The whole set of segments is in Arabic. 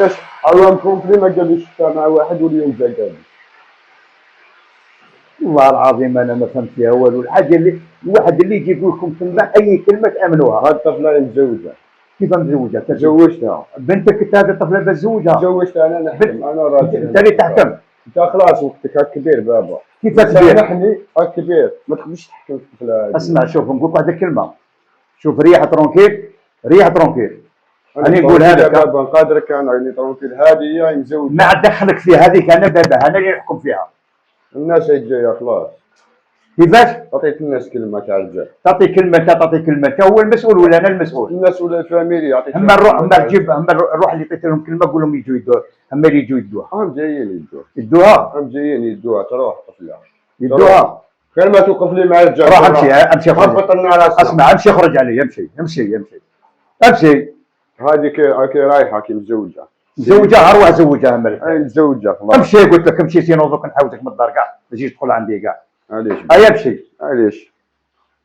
كاش عوام كومبلي ما قالوش مع واحد واليوم جا قال. والله العظيم انا ما فهمت فيها والو. الحاجه اللي الواحد اللي يجيب لكم تما اي كلمه تامنوها. هاد الطفله متزوجه. كيف متزوجه؟ تزوجتها. بنتك انت هذه الطفله بتزوجها؟ تزوجتها انا نحكم انا راجل. انت اللي تحكم. انت خلاص وقتك هاك كبير بابا. كيف كبير؟ نحني هاك كبير ما تقدرش تحكم في الطفله هذه. اسمع شوف نقول لك واحد الكلمه. شوف ريح ترونكيل ريح ترونكيل. انا نقولها لك بابا نقدرك انا راني ترونكيل هذه هي مزوجه. ما ادخلك في هذيك انا بابا انا اللي نحكم فيها. الناس هي جايه خلاص. كيفاش؟ عطيت الناس كلمه تاع الرجال. تعطي كلمه تعطي كلمه هو المسؤول ولا انا المسؤول؟ الناس ولا الفاميلي يعطيك. اما نروح اما تجيب اما نروح اللي عطيت لهم كلمه قول لهم يجوا يدوها اما اللي يجوا يدوها. هم جايين يدوها. يدوها؟ هم جايين يدوها تروح طفله. يدوها. غير ما توقف لي مع الرجال. روح امشي خبط لنا على اسمع امشي اخرج علي امشي. هذيك رايحه كي متزوجه. زوجها اروح زوجها ملك. اي متزوجه خلاص. امشي قلت لك امشي سينو دوك نحوسك من الدار كاع ما تجيش تدخل عندي كاع. علاش؟ اي امشي. علاش؟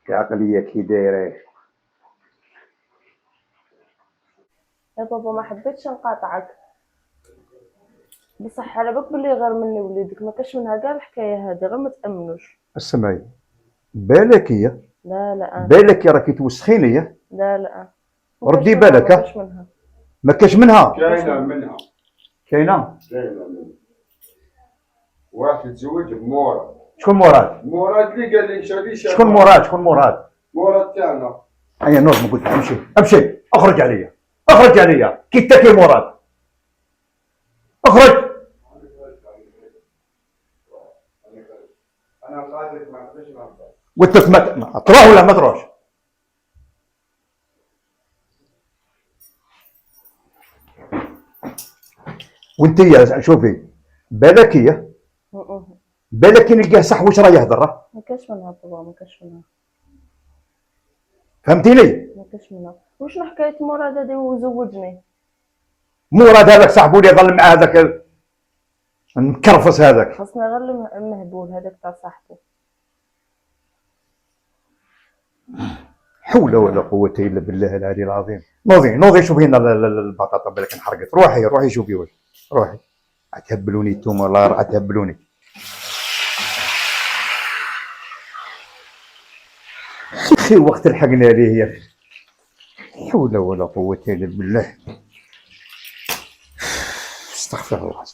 كعقليه كي دايره. يا بابا ما حبيتش نقاطعك بصح على بالك بلي غير مني وليدك ما كاش منها كاع الحكايه هذه غير ما تامنوش. اسمعي بالك هي لا بالك راكي توسخيني. لا ردي بالك. ما كاش منها. كاينه واحد تزوج بمورا. شكون مراد؟ مراد اللي قال لي شادي شكون مراد؟ مراد تاعنا. اي نوض قلت امشي اخرج عليا كي تاكي مراد اخرج. انا قادرك ما نقدرش نهضر. قلت لك ما تروح ولا ما تروحش؟ وانت يا شوفي بالك هي بالك نلقاه صح واش راه يهضر. ما كاش منها بابا ما كاش منها. فهمتيني؟ ما كاش منها. وشنو حكايه مراد هذه وزوجني؟ مراد هذاك صاحبو اللي ظل مع هذاك المكرفس هذاك. خاصنا غير المهبول هذاك تاع صاحبو. حول ولا قوة الا بالله العلي العظيم. نوضي شوفي لنا البطاطا بالك انحرقت. روحي شوفي واش روحي. عتهبلوني انتوما والله راه عتهبلوني. خير وقت لحقنا عليه يا اخي. حول ولا قوة الا بالله. استغفر الله.